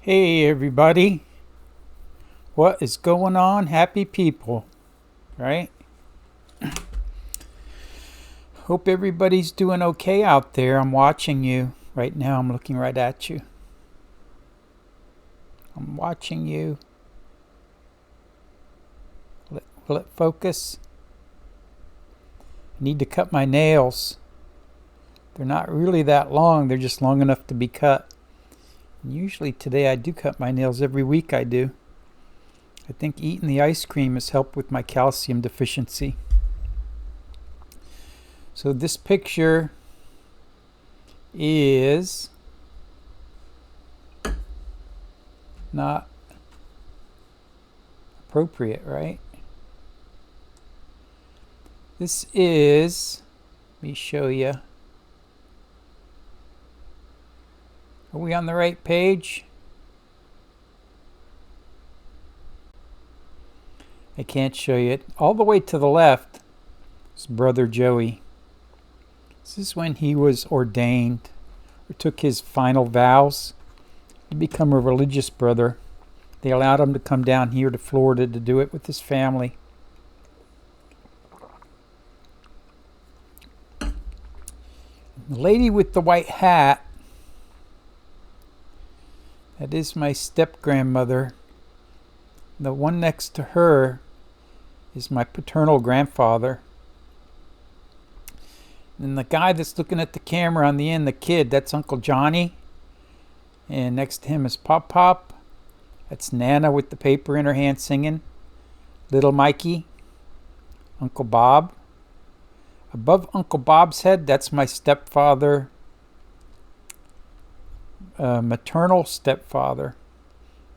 Hey everybody, what is going on? Happy people, right? Hope everybody's doing okay out there. I'm watching you right now. I'm looking right at you. I'm watching you. Will it focus? I need to cut my nails. They're not really that long. They're just long enough to be cut. And usually today I do cut my nails. Every week I do. I think eating the ice cream has helped with my calcium deficiency. So this picture is not appropriate, right? This is, let me show you. Are we on the right page? I can't show you it. All the way to the left is Brother Joey. This is when he was ordained or took his final vows to become a religious brother. They allowed him to come down here to Florida to do it with his family. The lady with the white hat, that is my step-grandmother. The one next to her is my paternal grandfather. And the guy that's looking at the camera on the end, the kid, that's Uncle Johnny. And next to him is Pop Pop. That's Nana with the paper in her hand singing. Little Mikey. Uncle Bob. Above Uncle Bob's head, that's my stepfather. Maternal stepfather.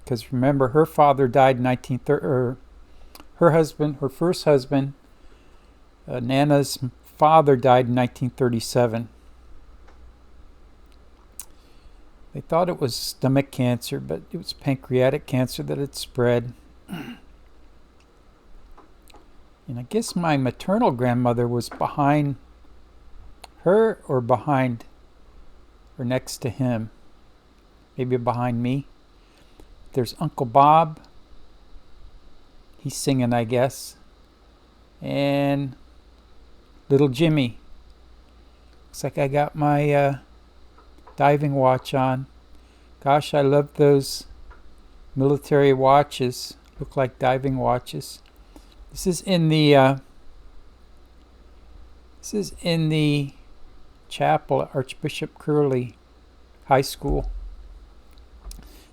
Because remember, her father died in 1930. Her first husband, Nana's father, died in 1937. They thought it was stomach cancer, but it was pancreatic cancer that had spread. And I guess my maternal grandmother was behind her or behind or next to him. Maybe behind me. There's Uncle Bob. He's singing, I guess. And little Jimmy. Looks like I got my diving watch on. Gosh, I love those military watches. Look like diving watches. This is in the chapel at Archbishop Curley High School.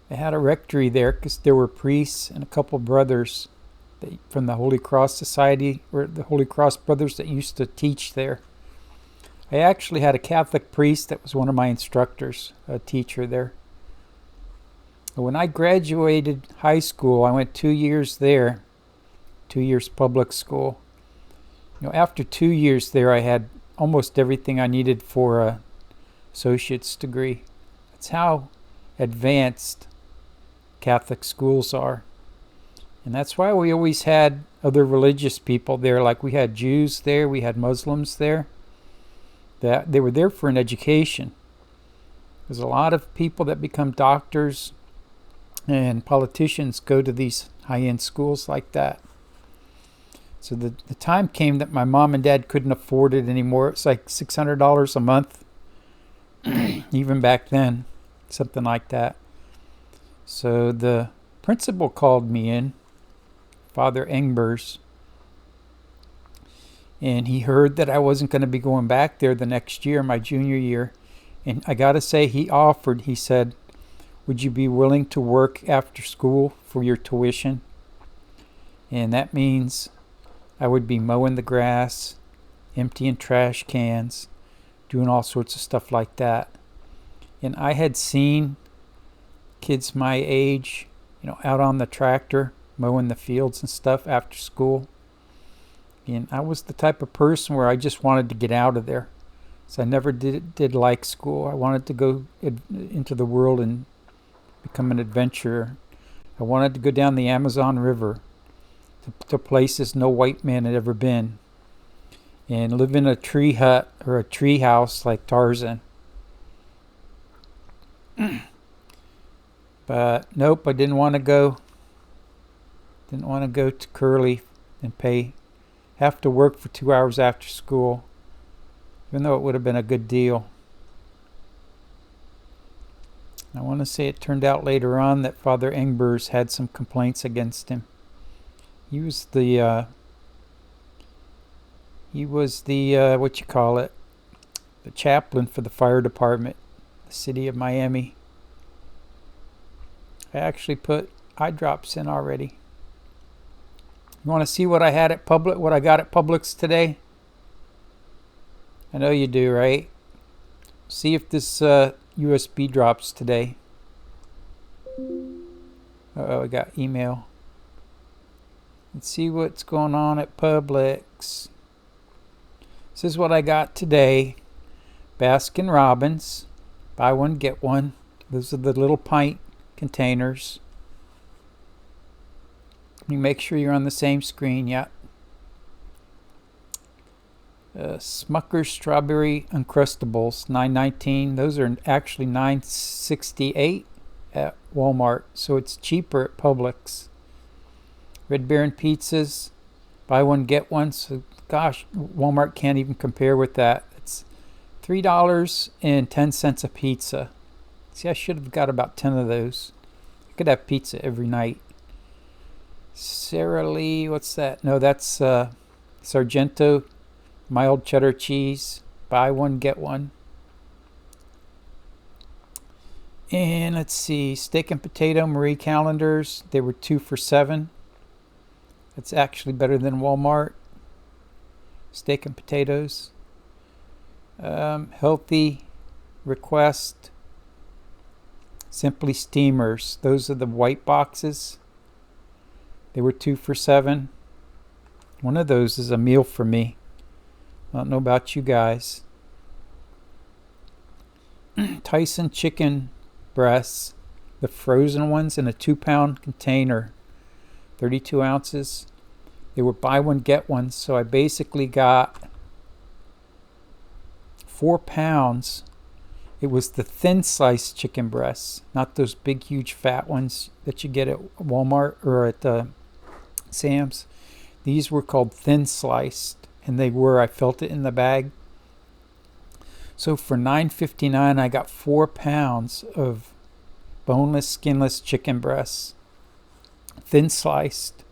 They had a rectory there because there were priests and a couple brothers from the Holy Cross Society, or the Holy Cross Brothers, that used to teach there. I actually had a Catholic priest that was one of my instructors, a teacher there. When I graduated high school, I went 2 years there, 2 years public school. After 2 years there, I had almost everything I needed for an associate's degree. That's how advanced Catholic schools are. And that's why we always had other religious people there. Like we had Jews there, we had Muslims there. That they were there for an education. There's a lot of people that become doctors and politicians go to these high-end schools like that. So the time came that my mom and dad couldn't afford it anymore. It's like $600 a month, even back then, something like that. So the principal called me in, Father Engbers, and he heard that I wasn't going to be going back there the next year, my junior year. And I got to say, he said, would you be willing to work after school for your tuition? And that means I would be mowing the grass, emptying trash cans, doing all sorts of stuff like that. And I had seen kids my age, out on the tractor, mowing the fields and stuff after school. And I was the type of person where I just wanted to get out of there. So I never did like school. I wanted to go into the world and become an adventurer. I wanted to go down the Amazon River to places no white man had ever been, and live in a tree hut or a tree house like Tarzan. But nope, I didn't want to go. Didn't want to go to Curly and have to work for 2 hours after school, even though it would have been a good deal. I want to say it turned out later on that Father Engbers had some complaints against him. He was the what you call it, the chaplain for the fire department, the city of Miami. I actually put eye drops in already. You want to see what I got at Publix today? I know you do, right? See if this USB drops today. Uh-oh, I got email. Let's see what's going on at Publix. This is what I got today. Baskin Robbins. Buy one, get one. Those are the little pint containers. You make sure you're on the same screen. Yeah. Smucker's Strawberry Uncrustables, $9.19. Those are actually $9.68 at Walmart, so it's cheaper at Publix. Red Baron pizzas, buy one get one. So gosh, Walmart can't even compare with that. It's $3.10 a pizza. See, I should have got about 10 of those. I could have pizza every night. Sara Lee, what's that? No, that's Sargento mild cheddar cheese. Buy one, get one. And let's see, steak and potato Marie Callender's. They were 2 for $7. That's actually better than Walmart. Steak and potatoes. Healthy Request. Simply Steamers. Those are the white boxes. They were 2 for $7. One of those is a meal for me. I don't know about you guys. Tyson chicken breasts. The frozen ones in a 2-pound container. 32 ounces. They were buy one, get one. So I basically got 4 pounds. It was the thin sliced chicken breasts, not those big, huge, fat ones that you get at Walmart or at Sam's. These were called thin sliced, and I felt it in the bag. So for $9.59, I got 4 pounds of boneless, skinless chicken breasts, thin sliced.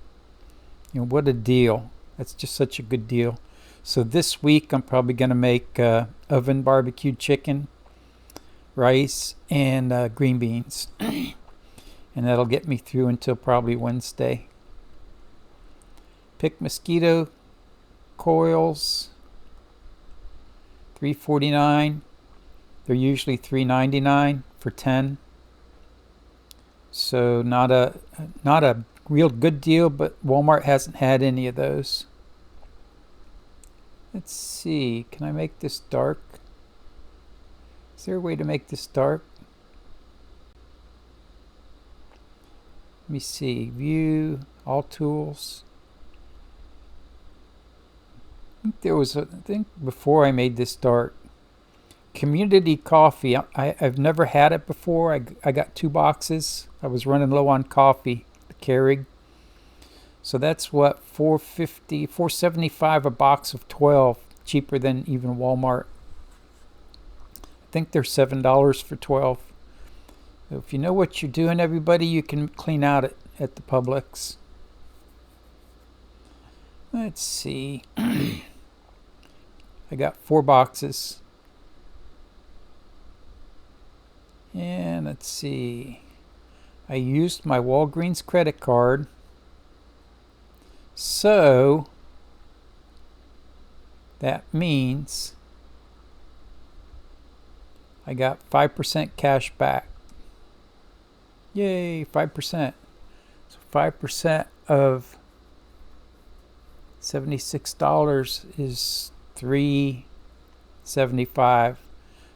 You know, what a deal. That's just such a good deal. So this week, I'm probably going to make oven barbecued chicken, rice, and green beans. And that'll get me through until probably Wednesday. Pick mosquito coils, $3.49. They're usually $3.99 for 10. So not a real good deal, but Walmart hasn't had any of those. Let's see, can I make this dark? Is there a way to make this dark? Let me see, view, all tools. I think before I made this dark, Community Coffee. I've never had it before. I got 2 boxes. I was running low on coffee, the Keurig. So that's what, $4.50, $4.75 a box of 12, cheaper than even Walmart. I think they're $7 for 12. So if you know what you're doing, everybody, you can clean out at the Publix. Let's see. I got 4 boxes. And let's see. I used my Walgreens credit card. So that means I got 5% cash back. Yay, 5%. So 5% of $76 is $3.75.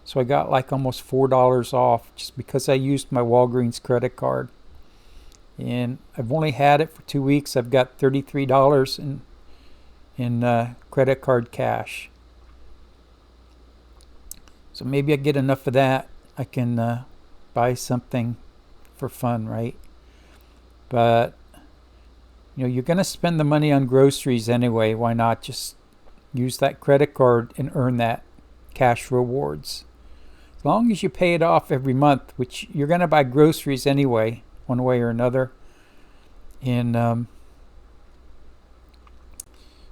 So I got like almost $4 off just because I used my Walgreens credit card. And I've only had it for 2 weeks. I've got $33 in credit card cash. So maybe I get enough of that. I can buy something for fun, right? But you know, you're going to spend the money on groceries anyway. Why not just use that credit card and earn that cash rewards? As long as you pay it off every month, which you're going to buy groceries anyway, one way or another. And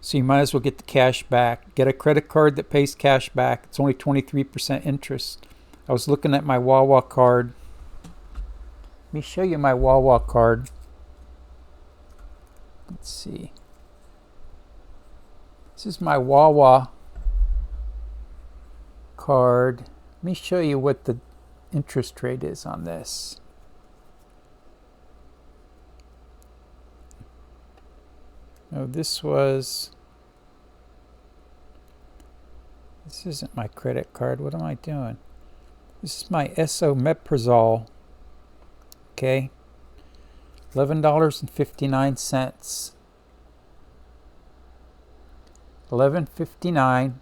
so you might as well get the cash back. Get a credit card that pays cash back. It's only 23% interest. I was looking at my Wawa card. Let me show you my Wawa card. Let's see. This is my Wawa card. Let me show you what the interest rate is on this. Oh, this isn't my credit card. What am I doing? This is my esomeprazole. Okay. $11.59. $11.59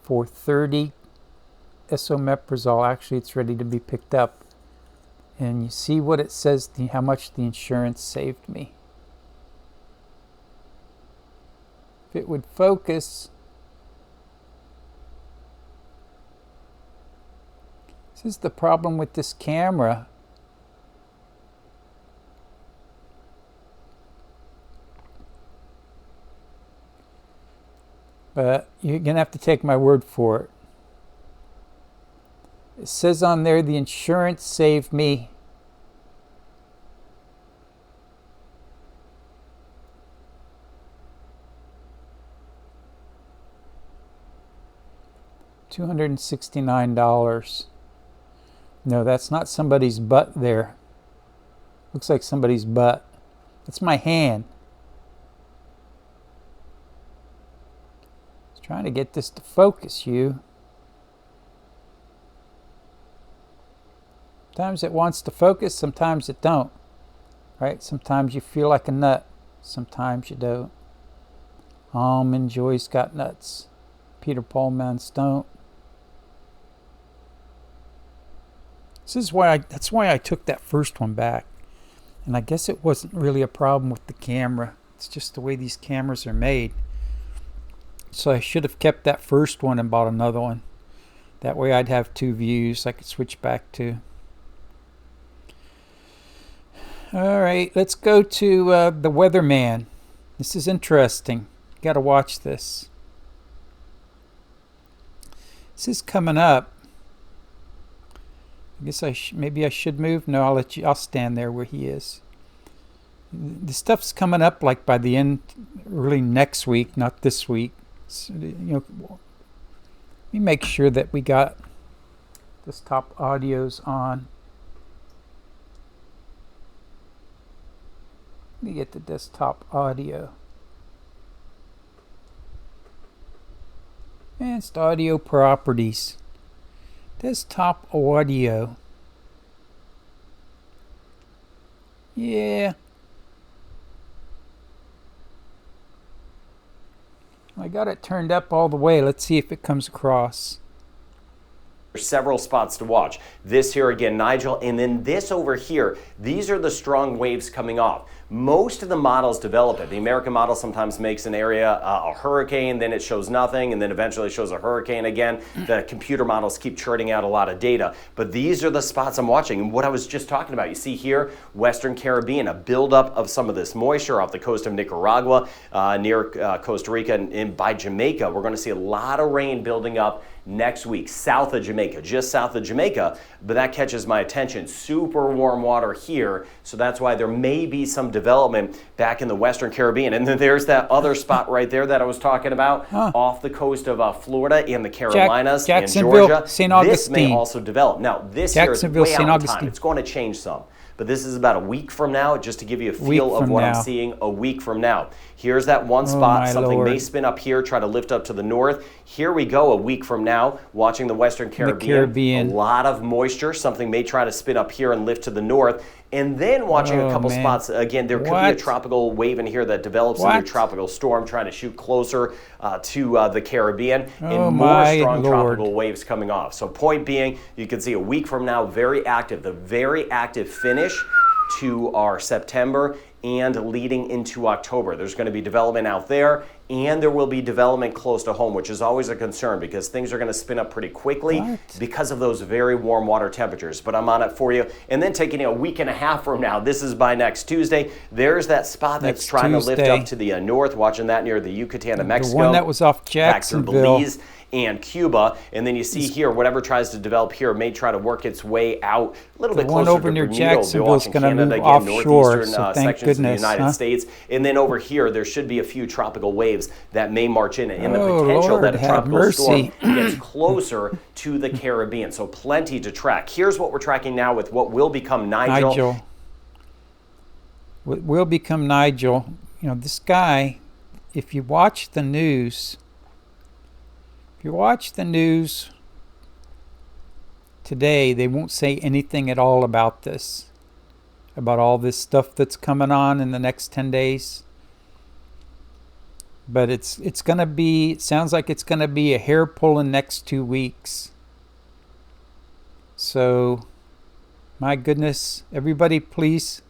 for 30 esomeprazole. Actually, it's ready to be picked up. And you see what it says, how much the insurance saved me. If it would focus. This is the problem with this camera. But you're going to have to take my word for it. It says on there the insurance saved me $269. No, that's not somebody's butt there. Looks like somebody's butt. That's my hand. Trying to get this to focus you. Sometimes it wants to focus, sometimes it don't. Right? Sometimes you feel like a nut, sometimes you don't. Almond Joy's got nuts. Peter Paulmans don't. That's why I took that first one back. And I guess it wasn't really a problem with the camera. It's just the way these cameras are made. So I should have kept that first one and bought another one. That way I'd have two views I could switch back to. All right, let's go to the Weatherman. This is interesting. You got to watch this. This is coming up. I guess maybe I should move. No, I'll stand there where he is. The stuff's coming up like by the end, early next week, not this week. So, you know, let me make sure that we got desktop audios on. Let me get the desktop audio. Advanced audio properties. Desktop audio. Yeah. I got it turned up all the way. Let's see if it comes across. There's several spots to watch. This here again, Nigel, and then this over here. These are the strong waves coming off. Most of the models develop it. The American model sometimes makes an area a hurricane, then it shows nothing, and then eventually it shows a hurricane again. The computer models keep churning out a lot of data. But these are the spots I'm watching. And what I was just talking about, you see here, Western Caribbean, a buildup of some of this moisture off the coast of Nicaragua, near Costa Rica, and by Jamaica. We're going to see a lot of rain building up next week, south of Jamaica, just south of Jamaica, but that catches my attention. Super warm water here, so that's why there may be some development back in the Western Caribbean. And then there's that other spot right there that I was talking about, off the coast of Florida and the Carolinas and Georgia. St. Augustine. This may also develop. Now, this here is way out in time. It's going to change some. But this is about a week from now, just to give you a feel of what I'm seeing a week from now. Here's that one spot. Something may spin up here, try to lift up to the north. Here we go a week from now. now, watching the Western Caribbean. A lot of moisture. Something may try to spin up here and lift to the north. And then watching a couple spots. Again, there could be a tropical wave in here that develops into a tropical storm trying to shoot closer to the Caribbean. And more strong tropical waves coming off. So point being, you can see a week from now, very active. The very active finish to our September and leading into October. There's going to be development out there, and there will be development close to home, which is always a concern because things are going to spin up pretty quickly because of those very warm water temperatures. But I'm on it for you. And then taking a week and a half from now, this is by next Tuesday, there's that spot that's trying to lift up to the north, watching that near the Yucatan of Mexico. The one that was off Jacksonville. Back through Belize and Cuba, and then you see here, whatever tries to develop here may try to work its way out a little bit closer over to near Bermuda, Jacksonville is going to move offshore, so thank goodness, of the United States. And then over here, there should be a few tropical waves that may march in, and the potential that a tropical storm gets closer to the Caribbean. So plenty to track. Here's what we're tracking now with what will become Nigel. What will become Nigel. You know, this guy, if you watch the news, today, they won't say anything at all about this, about all this stuff that's coming on in the next 10 days. But it's going to be, it sounds like it's going to be a hair pulling next 2 weeks. So, my goodness, everybody please.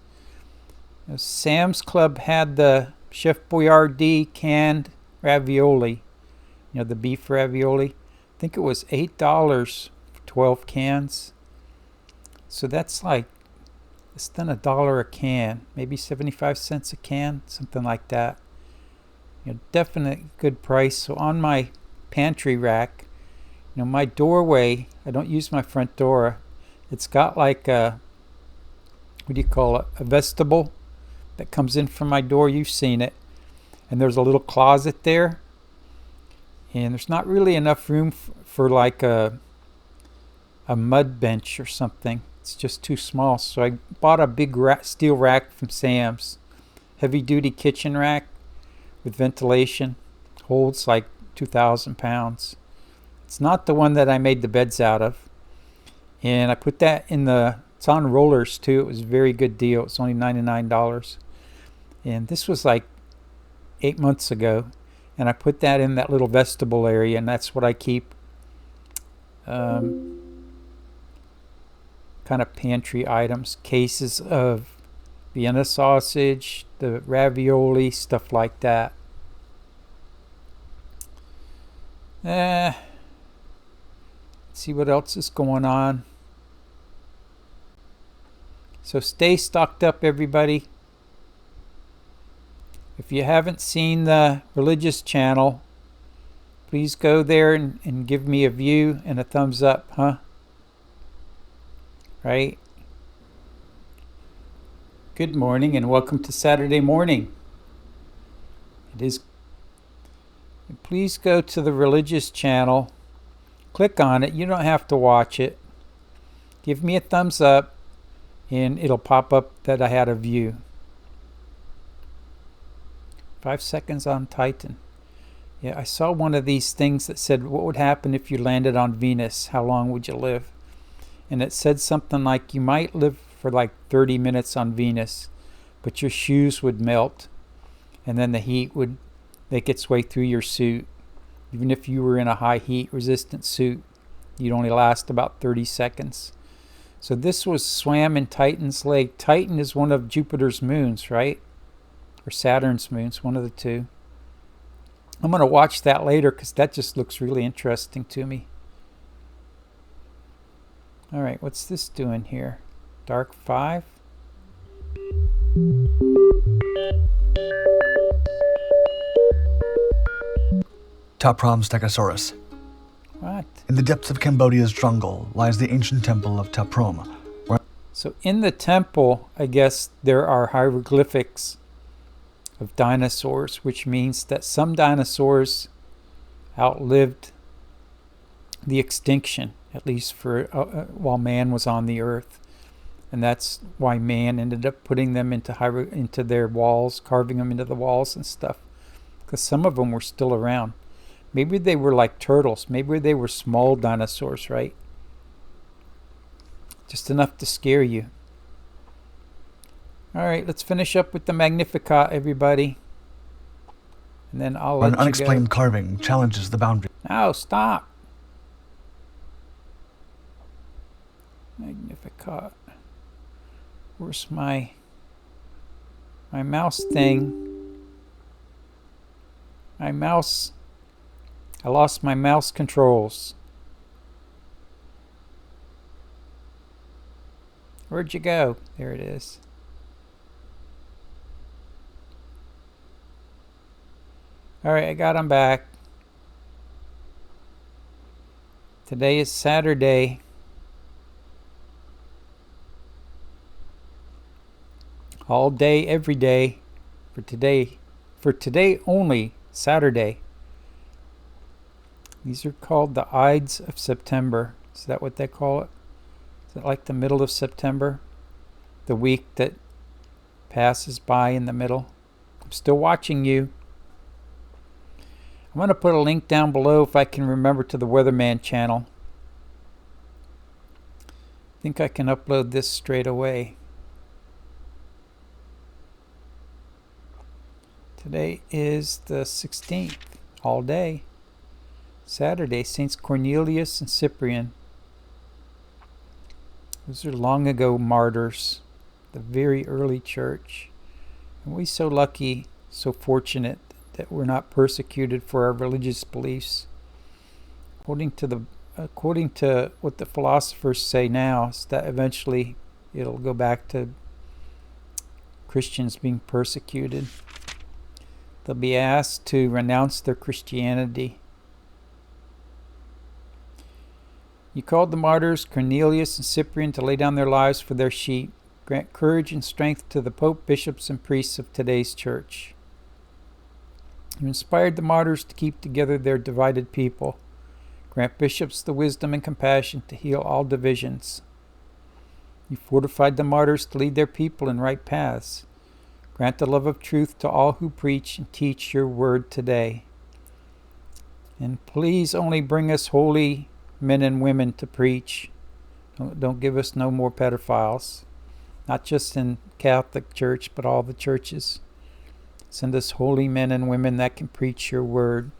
Sam's Club had the Chef Boyardee canned ravioli. You know, the beef ravioli. I think it was $8 for 12 cans. So that's like less than $1 a can, maybe 75 cents a can, something like that. You know, definite good price. So on my pantry rack, you know, my doorway, I don't use my front door. It's got like a, what do you call it? A vestibule that comes in from my door. You've seen it. And there's a little closet there. And there's not really enough room for like a mud bench or something. It's just too small. So I bought a big steel rack from Sam's. Heavy duty kitchen rack with ventilation. Holds like 2,000 pounds. It's not the one that I made the beds out of. And I put that in it's on rollers too. It was a very good deal. It's only $99. And this was like 8 months ago. And I put that in that little vestibule area, and that's what I keep kind of pantry items, cases of Vienna sausage, the ravioli, stuff like that. Let's see what else is going on. So stay stocked up, everybody. If you haven't seen the religious channel, please go there and give me a view and a thumbs up, huh? Right? Good morning and welcome to Saturday morning. It is. Please go to the religious channel. Click on it. You don't have to watch it. Give me a thumbs up and it'll pop up that I had a view. 5 seconds on Titan. Yeah, I saw one of these things that said, what would happen if you landed on Venus? How long would you live? And it said something like, you might live for like 30 minutes on Venus, but your shoes would melt. And then the heat would make its way through your suit. Even if you were in a high heat resistant suit, you'd only last about 30 seconds. So this was swam in Titan's lake. Titan is one of Jupiter's moons, right? Or Saturn's moons, one of the two. I'm going to watch that later because that just looks really interesting to me. All right, what's this doing here? Dark 5? Tapram Stegosaurus. What? In the depths of Cambodia's jungle lies the ancient temple of Tapram. So in the temple, I guess there are hieroglyphics of dinosaurs, which means that some dinosaurs outlived the extinction, at least for while man was on the earth. And that's why man ended up putting them into their walls, carving them into the walls and stuff, because some of them were still around. Maybe they were like turtles. Maybe they were small dinosaurs, right? Just enough to scare you. All right, let's finish up with the Magnificat, everybody. And then I'll let An you go. unexplained carving challenges the boundary. Oh, stop. Magnificat. Where's my mouse thing? My mouse. I lost my mouse controls. Where'd you go? There it is. Alright, I got them back. Today is Saturday. All day, every day. For today only, Saturday. These are called the Ides of September. Is that what they call it? Is it like the middle of September? The week that passes by in the middle? I'm still watching you. I'm going to put a link down below if I can remember to the Weatherman channel. I think I can upload this straight away. Today is the 16th, all day. Saturday, Saints Cornelius and Cyprian. Those are long ago martyrs, the very early church. And we're so lucky, so fortunate that we're not persecuted for our religious beliefs. According to what the philosophers say now, is that eventually it'll go back to Christians being persecuted. They'll be asked to renounce their Christianity. You called the martyrs Cornelius and Cyprian to lay down their lives for their sheep. Grant courage and strength to the Pope, bishops, and priests of today's church. You inspired the martyrs to keep together their divided people. Grant bishops the wisdom and compassion to heal all divisions. You fortified the martyrs to lead their people in right paths. Grant the love of truth to all who preach and teach your word today. And please only bring us holy men and women to preach. Don't give us no more pedophiles. Not just in Catholic Church, but all the churches. Send us holy men and women that can preach your word.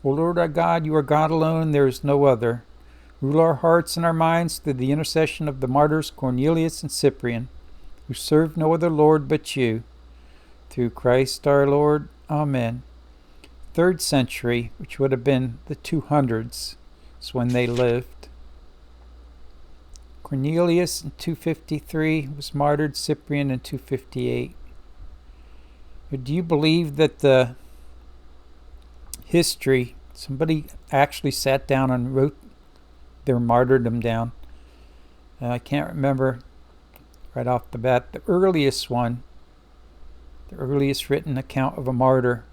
O Lord our God, you are God alone, there is no other. Rule our hearts and our minds through the intercession of the martyrs Cornelius and Cyprian, who served no other Lord but you. Through Christ our Lord. Amen. 3rd century, which would have been the 200s, is when they lived. Cornelius in 253 was martyred, Cyprian in 258. Do you believe that the history, somebody actually sat down and wrote their martyrdom down? I can't remember right off the bat. The earliest one, the earliest written account of a martyr,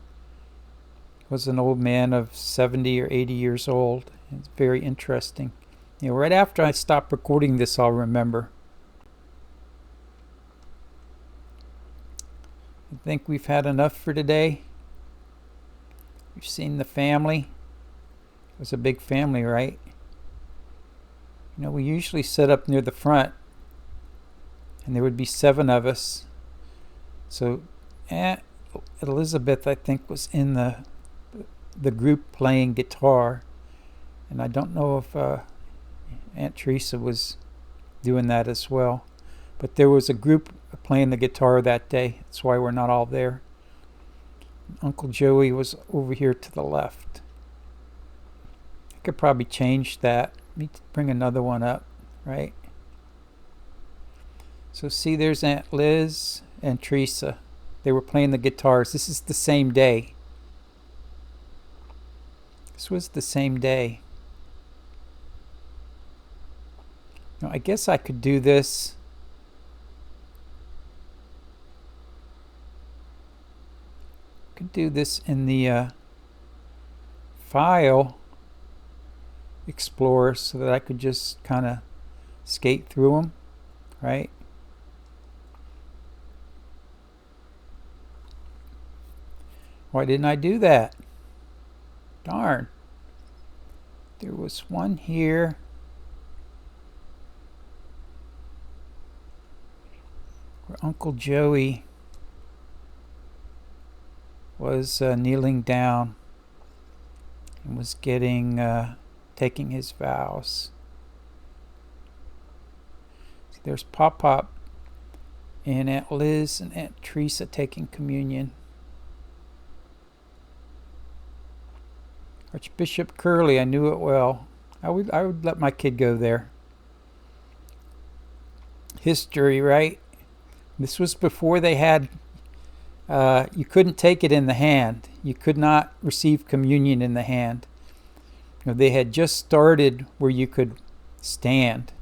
was an old man of 70 or 80 years old. It's very interesting. Right after I stop recording this, I'll remember. I think we've had enough for today. We've seen the family. It was a big family, right? We usually sit up near the front, and there would be 7 of us. So Aunt Elizabeth, I think, was in the group playing guitar. And I don't know if Aunt Teresa was doing that as well. But there was a group playing the guitar that day. That's why we're not all there. Uncle Joey was over here to the left. I could probably change that. Need to bring another one up, right? So see, there's Aunt Liz and Teresa. They were playing the guitars. This is the same day. This was the same day. Now, I guess I could do this. Could do this in the file explorer so that I could just kind of skate through them, right? Why didn't I do that? Darn. There was one here. Where Uncle Joey was kneeling down and was taking his vows. See, there's Pop and Aunt Liz and Aunt Teresa taking communion. Archbishop Curley, I knew it well. I would let my kid go there. History, right? This was before they had, you couldn't take it in the hand. You could not receive communion in the hand. You know, they had just started where you could stand.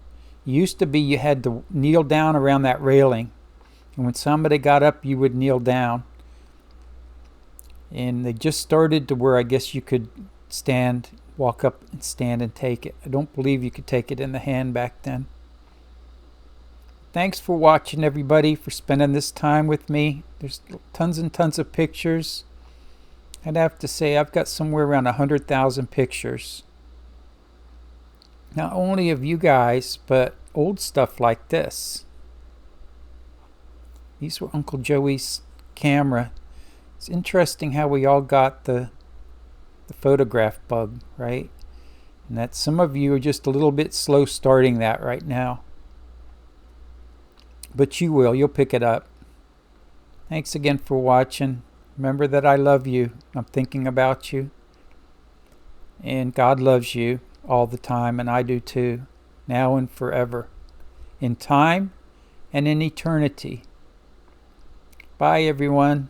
It used to be you had to kneel down around that railing. And when somebody got up, you would kneel down. And they just started to where I guess you could stand, walk up and stand and take it. I don't believe you could take it in the hand back then. Thanks for watching, everybody, for spending this time with me. There's tons and tons of pictures. I'd have to say I've got somewhere around 100,000 pictures. Not only of you guys, but old stuff like this. These were Uncle Joey's camera. It's interesting how we all got the photograph bug, right? And that some of you are just a little bit slow starting that right now. But you will. You'll pick it up. Thanks again for watching. Remember that I love you. I'm thinking about you. And God loves you all the time, and I do too. Now and forever. In time and in eternity. Bye, everyone.